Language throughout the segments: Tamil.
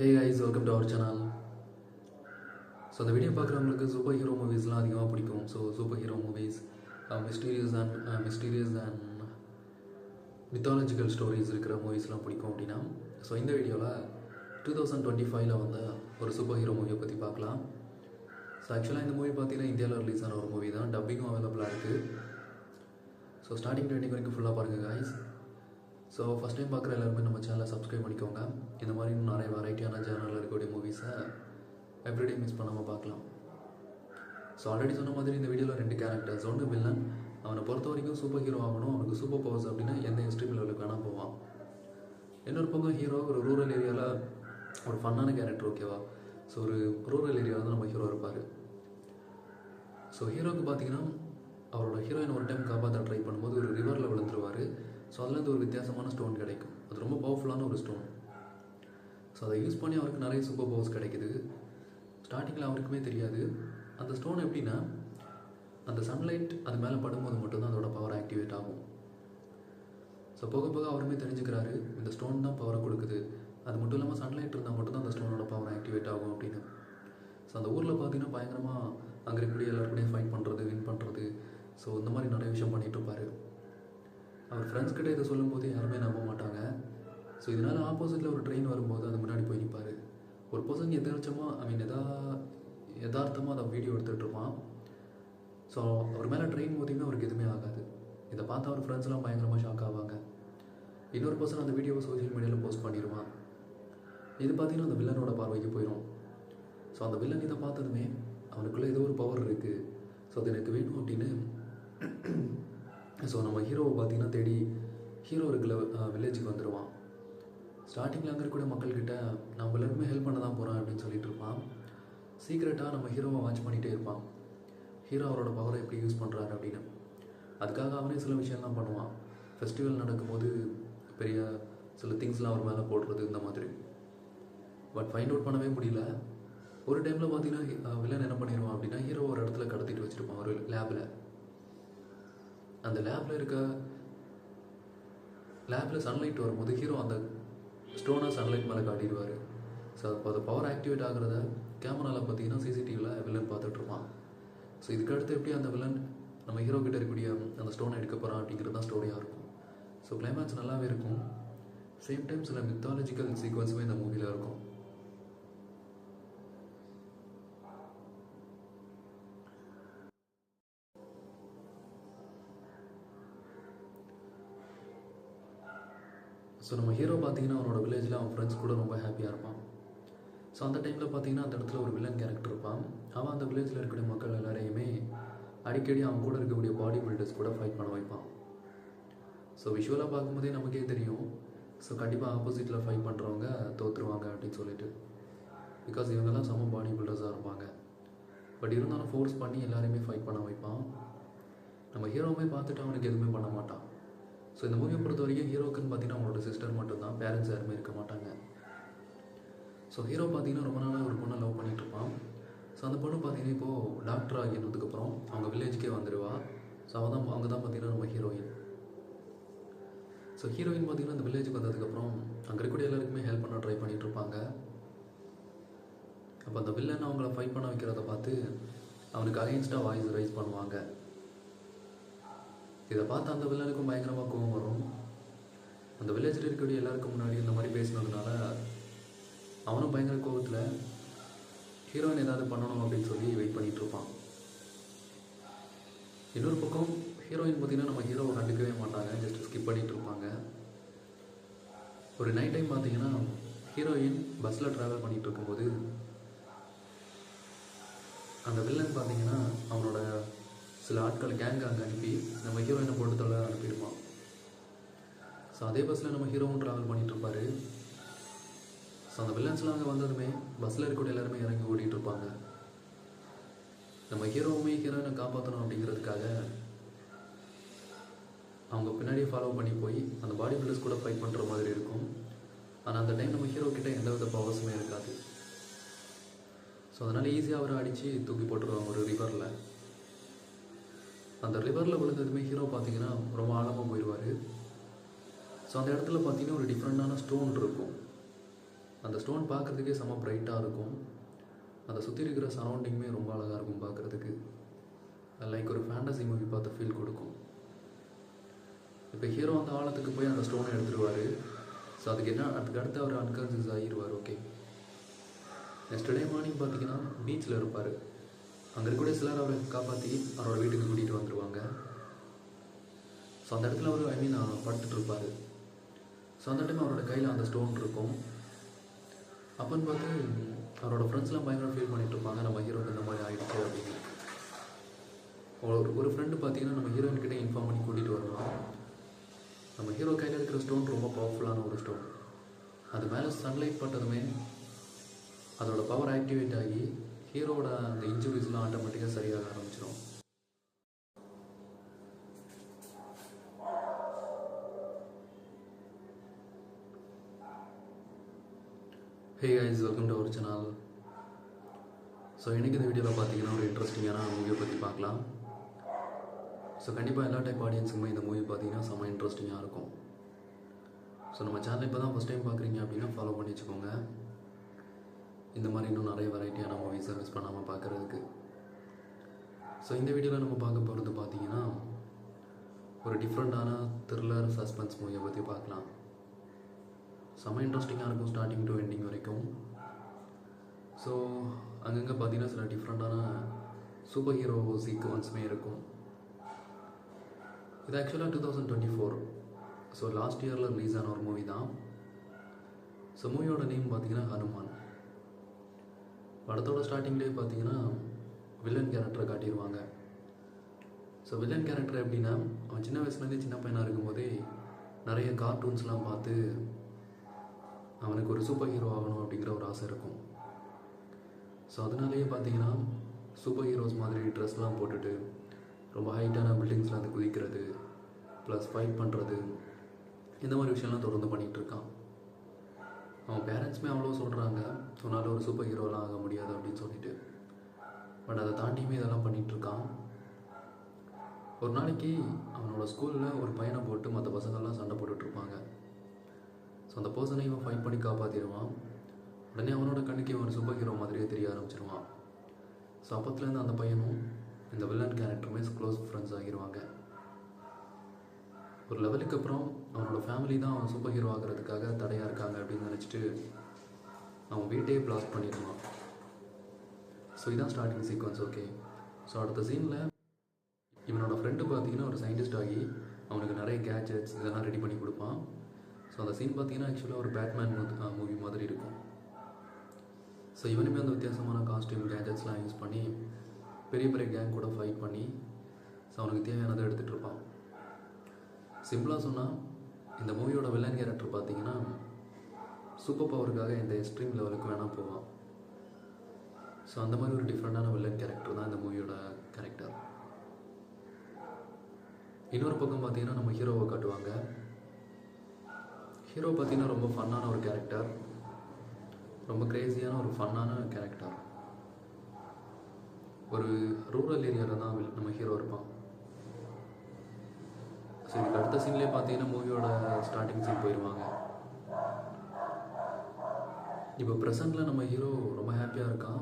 Hey guys, welcome to our channel. So அந்த வீடியோ பார்க்குறவங்களுக்கு சூப்பர் ஹீரோ மூவிஸ்லாம் அதிகமாக பிடிக்கும். So super hero movies, mysterious and mythological stories இருக்கிற மூவிஸ்லாம் பிடிக்கும் அப்படின்னா, ஸோ இந்த வீடியோவில் 2025 வந்த ஒரு சூப்பர் ஹீரோ மூவியை பற்றி பார்க்கலாம். ஸோ ஆக்சுவலாக இந்த மூவி பார்த்தீங்கன்னா இந்தியாவில் ரிலீஸ் ஆன ஒரு மூவி தான். டப்பிங்கும் அவைலபிளாக இருக்குது. ஸோ ஸ்டார்டிங் ட்ரெண்டிங் வரைக்கும் ஃபுல்லாக பாருங்கள் கைஸ். ஸோ ஃபஸ்ட் டைம் பார்க்குற எல்லாருமே நம்ம சேனலை சப்ஸ்கிரைப் பண்ணிக்கோங்க. இந்த மாதிரி நிறைய வெரைட்டியான சேனலில் இருக்கக்கூடிய மூவிஸை எவ்ரிடே மிஸ் பண்ணாமல் பார்க்கலாம். ஸோ ஆல்ரெடி சொன்ன மாதிரி இந்த வீடியோவில் 2 கேரக்டர்ஸ். ஒன்று வில்லன், அவனை பொறுத்த வரைக்கும் சூப்பர் ஹீரோ ஆகணும், அவனுக்கு சூப்பர் பவர்ஸ் அப்படின்னா எந்த எக்ஸ்ட்ரீம் லெவலுக்கு வேணால் போவான். இன்னொரு பக்கம் ஹீரோ ஒரு ரூரல் ஏரியாவில் ஒரு ஃபன்னான கேரக்டர், ஓகேவா. ஸோ ஒரு ரூரல் ஏரியாவில் தான் நம்ம ஹீரோ இருப்பார். ஸோ ஹீரோவுக்கு பார்த்தீங்கன்னா அவரோட ஹீரோயின் ஒரு டைம் காப்பாற்ற ட்ரை பண்ணும்போது ஒரு ரிவரில் விழுந்துருவார். ஸோ அதுலேருந்து ஒரு வித்தியாசமான ஸ்டோன் கிடைக்கும். அது ரொம்ப பவர்ஃபுல்லான ஒரு ஸ்டோன். ஸோ அதை யூஸ் பண்ணி அவருக்கு நிறைய சூப்பர் பவர்ஸ் கிடைக்குது. ஸ்டார்டிங்கில் அவருக்குமே தெரியாது. அந்த ஸ்டோன் எப்படின்னா, அந்த சன்லைட் அது மேலே படும்போது மட்டும்தான் அதோட பவர் ஆக்டிவேட் ஆகும். ஸோ போக போக அவருமே தெரிஞ்சுக்கிறாரு, இந்த ஸ்டோன் தான் பவரை கொடுக்குது. அது மட்டும் இல்லாமல் சன்லைட் இருந்தால் மட்டும்தான் அந்த ஸ்டோனோட பவர் ஆக்டிவேட் ஆகும் அப்படின்னு. ஸோ அந்த ஊரில் பார்த்தீங்கன்னா பயங்கரமாக அங்கே இருக்கக்கூடிய எல்லாருக்கூடையும் ஃபைட் பண்ணுறது, வின் பண்ணுறது, ஸோ இந்த மாதிரி நிறைய விஷயம் பண்ணிகிட்டு இருப்பார். அவர் ஃப்ரெண்ட்ஸ்கிட்ட இதை சொல்லும்போது யாருமே நம்ப மாட்டாங்க. ஸோ இதனால் ஆப்போசிட்டில் ஒரு ட்ரெயின் வரும்போது அது முன்னாடி போய் நிற்பார். ஒரு பர்சன் யதார்த்தமாக அதை வீடியோ எடுத்துகிட்டு இருப்பான். ஸோ அவர் மேலே ட்ரெயின் மோதியுமே அவருக்கு எதுவுமே ஆகாது. இதை பார்த்து அவர் ஃப்ரெண்ட்ஸ்லாம் பயங்கரமாக ஷாக் ஆவாங்க. இன்னொரு பர்சன் அந்த வீடியோவை சோஷியல் மீடியாவில் போஸ்ட் பண்ணிடுவான். இது பார்த்தீங்கன்னா அந்த வில்லனோட பார்வைக்கு போயிடும். ஸோ அந்த வில்லன் இதை பார்த்ததுமே அவனுக்குள்ளே ஏதோ ஒரு பவர் இருக்குது, ஸோ அது எனக்கு வேணும் அப்படின்னு ஸோ நம்ம ஹீரோவை பார்த்தீங்கன்னா தேடி ஹீரோ இருக்கிற வில்லேஜுக்கு வந்துடுவான். ஸ்டார்டிங்கில் அங்கே இருக்கக்கூடிய மக்கள்கிட்ட நம்ம எல்லாருமே ஹெல்ப் பண்ண தான் போகிறேன் அப்படின்னு சொல்லிட்டு இருப்பான். சீக்ரெட்டாக நம்ம ஹீரோவை வாட்ச் பண்ணிகிட்டே இருப்பான், ஹீரோ அவரோட பவரை எப்படி யூஸ் பண்ணுறாரு அப்படின்னு. அதுக்காக அவனே சில விஷயம்லாம் பண்ணுவான். ஃபெஸ்டிவல் நடக்கும்போது பெரிய சில திங்ஸ்லாம் அவர் மேலே போடுறது, இந்த மாதிரி. பட் ஃபைண்ட் அவுட் பண்ணவே முடியல. ஒரு டைமில் பார்த்தீங்கன்னா வில்லன் என்ன பண்ணிடுவான் அப்படின்னா, ஹீரோ ஒரு இடத்துல கடத்திட்டு வச்சுருப்பான், ஒரு லேபில். அந்த லேபில் சன்லைட் வரும்போது ஹீரோ அந்த ஸ்டோனாக சன்லைட் மேலே காட்டிடுவார். ஸோ அப்போ அது பவர் ஆக்டிவேட் ஆகிறத கேமராவில் பார்த்தீங்கன்னா சிசிடிவியில் வில்லன் பார்த்துட்ருப்பான். ஸோ இதுக்கு அடுத்து எப்படி அந்த வில்லன் நம்ம ஹீரோ கிட்ட இருக்கக்கூடிய அந்த ஸ்டோனை எடுக்க போகிறான் அப்படிங்கிறது தான் ஸ்டோரியாக இருக்கும். ஸோ கிளைமேக்ஸ் நல்லாவே இருக்கும். சேம் டைம் சில மித்தாலஜிக்கல் சீக்வன்ஸுமே இந்த மூவியில் இருக்கும். ஸோ நம்ம ஹீரோ பார்த்தீங்கன்னா அவனோட வில்லேஜில் அவன் ஃப்ரெண்ட்ஸ் கூட ரொம்ப ஹாப்பியாக இருப்பான். ஸோ அந்த டைமில் பார்த்தீங்கன்னா அந்த இடத்துல ஒரு வில்லன் கேரக்டர் இருப்பான். அவன் அந்த வில்லேஜில் இருக்கக்கூடிய மக்கள் எல்லாரையுமே அடிக்கடி அவன் கூட இருக்கக்கூடிய பாடி பில்டர்ஸ் கூட ஃபைட் பண்ண வைப்பான். ஸோ விஷுவலாக பார்க்கும்போதே நமக்கே தெரியும், ஸோ கண்டிப்பாக ஆப்போசிட்டில் ஃபைட் பண்ணுறவங்க தோற்றுருவாங்க அப்படின்னு சொல்லிட்டு. பிகாஸ் இவங்கெல்லாம் செம்ம பாடி பில்டர்ஸாக இருப்பாங்க. பட் இருந்தாலும் ஃபோர்ஸ் பண்ணி எல்லாரையுமே ஃபைட் பண்ண வைப்பான். நம்ம ஹீரோவுமே பார்த்துட்டு அவனுக்கு எதுவுமே பண்ண மாட்டான். ஸோ இந்த மூவியை பொறுத்த வரைக்கும் ஹீரோக்குன்னு பார்த்தீங்கன்னா அவனோட சிஸ்டர் மட்டும்தான், பேரண்ட்ஸ் யாருமே இருக்க மாட்டாங்க. ஸோ ஹீரோ பார்த்தீங்கன்னா ரொம்ப நாளாக ஒரு பொண்ணை லவ் பண்ணிகிட்டு இருப்பான். ஸோ அந்த பொண்ணு பார்த்தீங்கன்னா இப்போது டாக்டர் ஆகினதுக்கப்புறம் அவங்க வில்லேஜுக்கே வந்துடுவா. ஸோ அவங்க தான் பார்த்தீங்கன்னா நம்ம ஹீரோயின். ஸோ ஹீரோயின் பார்த்தீங்கன்னா அந்த வில்லேஜுக்கு வந்ததுக்கப்புறம் அங்கே இருக்கக்கூடிய எல்லாருக்குமே ஹெல்ப் பண்ண ட்ரை பண்ணிகிட்டு இருப்பாங்க. அப்போ அந்த வில்லன் அவங்கள ஃபைட் பண்ண வைக்கிறத பார்த்து அவனுக்கு அகைன்ஸ்டாக வாய்ஸ் ரைஸ் பண்ணுவாங்க. இதை பார்த்து அந்த வில்லனுக்கும் பயங்கரமாக கோவம் வரும். அந்த வில்லேஜில் இருக்கக்கூடிய எல்லாருக்கும் முன்னாடி இந்த மாதிரி பேசினதுனால அவனும் பயங்கர கோவத்தில் ஹீரோயின் ஏதாவது பண்ணணும் அப்படின்னு சொல்லி வெயிட் பண்ணிகிட்டு இருப்பான். இன்னொரு பக்கம் ஹீரோயின் பார்த்தீங்கன்னா நம்ம ஹீரோவை கண்டுக்கவே மாட்டாங்க, ஜஸ்ட் ஸ்கிப் பண்ணிகிட்டு இருப்பாங்க. ஒரு நைட் டைம் பார்த்தீங்கன்னா ஹீரோயின் பஸ்ஸில் ட்ராவல் பண்ணிகிட்டு இருக்கும்போது அந்த வில்லன் பார்த்தீங்கன்னா அவனோட சில ஆட்கள் கேங் அங்கே அனுப்பி நம்ம ஹீரோயினை போட்டு தள்ள அனுப்பிடுவான். ஸோ அதே பஸ்ஸில் நம்ம ஹீரோவும் ட்ராவல் பண்ணிகிட்டு இருப்பார். ஸோ அந்த வில்லன்ஸ்லாம் அங்கே வந்ததுமே பஸ்ஸில் இருக்கக்கூடிய எல்லாருமே இறங்கி ஓடிட்டு இருப்பாங்க. நம்ம ஹீரோவுமே ஹீரோயினை காப்பாற்றணும் அப்படிங்கிறதுக்காக அவங்க பின்னாடியே ஃபாலோ பண்ணி போய் அந்த பாடி பில்டர்ஸ் கூட ஃபைட் பண்ணுற மாதிரி இருக்கும். ஆனால் அந்த டைம் நம்ம ஹீரோ கிட்ட எந்த வித பவர்ஸுமே இருக்காது. ஸோ அதனால் ஈஸியாக அவரை அடித்து தூக்கி போட்டுருவாங்க ஒரு ரிவரில். அந்த ரிவரில் விழுந்ததுமே ஹீரோ பார்த்தீங்கன்னா ரொம்ப ஆழமாக போயிடுவார். ஸோ அந்த இடத்துல பார்த்தீங்கன்னா ஒரு டிஃப்ரெண்டான ஸ்டோன் இருக்கும். அந்த ஸ்டோன் பார்க்குறதுக்கே செம்ம பிரைட்டாக இருக்கும். அதை சுற்றி இருக்கிற சரௌண்டிங்குமே ரொம்ப அழகாக இருக்கும் பார்க்குறதுக்கு. லைக் ஒரு ஃபேண்டசி மூவி பார்த்த ஃபீல் கொடுக்கும். இப்போ ஹீரோ அந்த ஆழத்துக்கு போய் அந்த ஸ்டோனை எடுத்துருவார். ஸோ அதுக்கு அடுத்து அவர் அன்கான்சியஸ் ஆகிடுவார். ஓகே, நெக்ஸ்ட் டே மார்னிங் பார்த்தீங்கன்னா பீச்சில் இருப்பார். அங்கே இருக்கக்கூடிய சிலர் அவரை காப்பாற்றி அவரோட வீட்டுக்கு கூட்டிகிட்டு வந்துடுவாங்க. ஸோ அந்த இடத்துல அவர் படுத்துட்ருப்பார். ஸோ அந்த டைம் அவரோட கையில் அந்த ஸ்டோன் இருக்கும். அப்போன்னு பார்த்து அவரோட ஃப்ரெண்ட்ஸ்லாம் பயங்கர ஃபீல் பண்ணிகிட்டு இருப்பாங்க, நம்ம ஹீரோக்கு இந்த மாதிரி ஆகிடுச்சு அப்படின்னு. ஒரு ஃப்ரெண்டு பார்த்தீங்கன்னா நம்ம ஹீரோயின்கிட்ட இன்ஃபார்ம் பண்ணி கூட்டிகிட்டு வருவான். நம்ம ஹீரோ கையில் இருக்கிற ஸ்டோன் ரொம்ப பவர்ஃபுல்லான ஒரு ஸ்டோன். அது மேலே சன்லைட் பட்டதுமே அதோட பவர் ஆக்டிவேட் ஆகி ஹீரோவோட அந்த இன்ஜுரிஸ்லாம் ஆட்டோமேட்டிக்காக சரியாக ஆரம்பிச்சிடும். Hey guys, welcome to our channel. So இன்றைக்கி இந்த வீடியோவில் பார்த்தீங்கன்னா ஒரு இன்ட்ரெஸ்டிங்கான மூவியை பற்றி பார்க்கலாம். ஸோ கண்டிப்பாக எல்லா டைப் ஆடியன்ஸுக்குமே இந்த மூவி பார்த்தீங்கன்னா செம்ம இன்ட்ரெஸ்டிங்காக இருக்கும். ஸோ நம்ம சேனல் இப்போ தான் ஃபஸ்ட் டைம் பார்க்குறீங்க அப்படின்னா ஃபாலோ பண்ணி வச்சுக்கோங்க. இந்த மாதிரி இன்னும் நிறைய வெரைட்டியான மூவிஸை மிஸ் பண்ணாமல் பார்க்குறதுக்கு. ஸோ இந்த வீடியோவில் நம்ம பார்க்க போகிறது பார்த்தீங்கன்னா ஒரு டிஃப்ரெண்ட்டான த்ரில்லர் சஸ்பென்ஸ் மூவியை பற்றி பார்க்கலாம். செம்ம இன்ட்ரெஸ்டிங்காக இருக்கும் ஸ்டார்டிங் டு எண்டிங் வரைக்கும். ஸோ அங்கங்கே பார்த்தீங்கன்னா சில டிஃப்ரெண்ட்டான சூப்பர் ஹீரோ சீக்வன்ஸுமே இருக்கும். இது ஆக்சுவலாக 2024, ஸோ லாஸ்ட் இயரில் ரிலீஸ் ஆன ஒரு மூவி தான். ஸோ மூவியோட நேம் பார்த்தீங்கன்னா ஹனுமான். படத்தோட ஸ்டார்டிங்லேயே பார்த்தீங்கன்னா வில்லன் கேரக்டரை காட்டிடுவாங்க. ஸோ வில்லன் கேரக்டர் எப்படின்னா, அவன் சின்ன வயசுலேருந்தே சின்ன பையனாக இருக்கும்போதே நிறைய கார்ட்டூன்ஸ்லாம் பார்த்து அவனுக்கு ஒரு சூப்பர் ஹீரோ ஆகணும் அப்படிங்கிற ஒரு ஆசை இருக்கும். ஸோ அதனாலேயே பார்த்தீங்கன்னா சூப்பர் ஹீரோஸ் மாதிரி ட்ரெஸ்லாம் போட்டுட்டு ரொம்ப ஹைட்டான பில்டிங்ஸில் வந்து குதிக்கிறது, ப்ளஸ் ஃபைட் பண்ணுறது, இந்த மாதிரி விஷயம்லாம் தொடர்ந்து பண்ணிகிட்ருக்கான். அவன் பேரண்ட்ஸுமே அவ்வளோ சொல்கிறாங்க, சொன்னாலும் ஒரு சூப்பர் ஹீரோலாம் ஆக முடியாது அப்படின்னு சொல்லிட்டு. பட் அதை தாண்டியுமே இதெல்லாம் பண்ணிகிட்ருக்கான். ஒரு நாளைக்கு அவனோட ஸ்கூலில் ஒரு பையனை போட்டு மற்ற பசங்கள்லாம் சண்டை போட்டுட்ருப்பாங்க. ஸோ அந்த பர்சனை இவன் ஃபைட் பண்ணி காப்பாற்றிடுவான். உடனே அவனோட கண்ணுக்கு இவன் சூப்பர் ஹீரோ மாதிரியே தெரிய ஆரம்பிச்சிருவான். ஸோ அப்பத்துலேருந்து அந்த பையனும் இந்த வில்லன் கேரக்டருமே க்ளோஸ் ஃப்ரெண்ட்ஸ் ஆகிடுவாங்க. ஒரு லெவலுக்கு அப்புறம் அவனோட ஃபேமிலி தான் அவன் சூப்பர் ஹீரோ ஆகிறதுக்காக தடையாக இருக்காங்க அப்படின்னு நினச்சிட்டு அவன் வீட்டையே பிளாஸ்ட் பண்ணிடுவான். ஸோ இதான் ஸ்டார்டிங் சீக்வன்ஸ். ஓகே, ஸோ அடுத்த சீனில் இவனோட ஃப்ரெண்டு பார்த்தீங்கன்னா ஒரு சயின்டிஸ்ட் ஆகி அவனுக்கு நிறைய கேட்ஜெட்ஸ் இதெல்லாம் ரெடி பண்ணி கொடுப்பான். ஸோ அந்த சீன் பார்த்தீங்கன்னா ஆக்சுவலாக ஒரு பேட்மேன் மூவி மாதிரி இருக்கும். ஸோ இவனுமே அந்த வித்தியாசமான காஸ்டியூம் கேட்ஜெட்ஸ்லாம் யூஸ் பண்ணி பெரிய பெரிய கேங் கூட ஃபைட் பண்ணி ஸோ அவனுக்கு தேவையானதை எடுத்துகிட்டு இருப்பான். சிம்பிளாக சொன்னால் இந்த மூவியோட வில்லன் கேரக்டர் பார்த்தீங்கன்னா சூப்பர் பவருக்காக இந்த எக்ஸ்ட்ரீம் லெவலுக்கு வேணால் போவான். ஸோ அந்த மாதிரி ஒரு டிஃப்ரெண்ட்டான வில்லன் கேரக்டர் தான் இந்த மூவியோட கேரக்டர். இன்னொரு பக்கம் பார்த்தீங்கன்னா நம்ம ஹீரோவை காட்டுவாங்க. ஹீரோ பார்த்தீங்கன்னா ரொம்ப ஃபன்னான ஒரு கேரக்டர், ரொம்ப கிரேசியான ஒரு ஃபன்னான கேரக்டர். ஒரு ரூரல் ஏரியாவில் தான் நம்ம ஹீரோ இருப்பான். ஸோ இதுக்கு அடுத்த சீன்லேயே பார்த்தீங்கன்னா மூவியோட ஸ்டார்டிங் சீன் போயிடுவாங்க. இப்போ ப்ரெசண்டில் நம்ம ஹீரோ ரொம்ப ஹாப்பியாக இருக்கான்.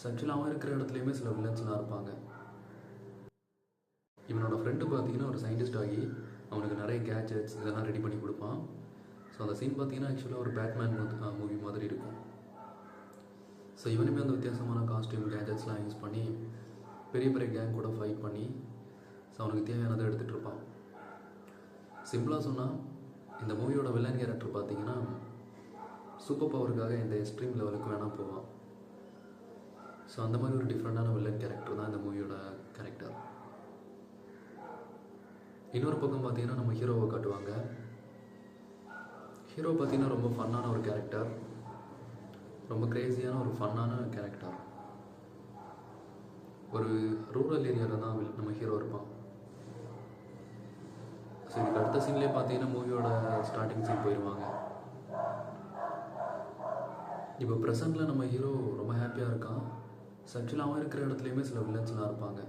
ஆக்சுவலாக அவன் இருக்கிற இடத்துலையுமே சில வில்லன்ஸ்லாம் இருப்பாங்க. இவனோட ஃப்ரெண்டு பார்த்தீங்கன்னா ஒரு சயின்டிஸ்ட் ஆகி அவனுக்கு நிறைய கேட்ஜெட்ஸ் இதெல்லாம் ரெடி பண்ணி கொடுப்பான். ஸோ அந்த சீன் பார்த்தீங்கன்னா ஆக்சுவலாக ஒரு பேட்மேன் மூவி மாதிரி இருக்கும். ஸோ இவனுமே அந்த வித்தியாசமான காஸ்டியூம் கேட்ஜெட்ஸ்லாம் யூஸ் பண்ணி பெரிய பெரிய கேங் கூட ஃபைட் பண்ணி ஸோ அவனுக்கு தேவையானதை எடுத்துகிட்டு இருப்பான். சிம்பிளாக சொன்னால் இந்த மூவியோட வில்லன் கேரக்டர் பார்த்தீங்கன்னா சூப்பர் பவருக்காக இந்த எக்ஸ்ட்ரீம் லெவலுக்கு வேணால் போவான். ஸோ அந்த மாதிரி ஒரு டிஃப்ரெண்ட்டான வில்லன் கேரக்டர் தான் இந்த மூவியோட கேரக்டர். இன்னொரு பக்கம் பார்த்தீங்கன்னா நம்ம ஹீரோவை காட்டுவாங்க. ஹீரோ பார்த்தீங்கன்னா ரொம்ப ஃபன்னான ஒரு கேரக்டர், ரொம்ப கிரேசியான ஒரு ஃபன்னான கேரக்டர். ஒரு ரூரல் ஏரியாவில் தான் நம்ம ஹீரோ இருப்பான். ஸோ இதுக்கு அடுத்த சீன்லேயே பார்த்தீங்கன்னா மூவியோட ஸ்டார்டிங் சீன் போயிடுவாங்க. இப்போ ப்ரெசண்டில் நம்ம ஹீரோ ரொம்ப ஹாப்பியாக இருக்கான். ஆக்சுவலாக அவன் இருக்கிற இடத்துலையுமே சில வில்லன்ஸ்லாம் இருப்பாங்க.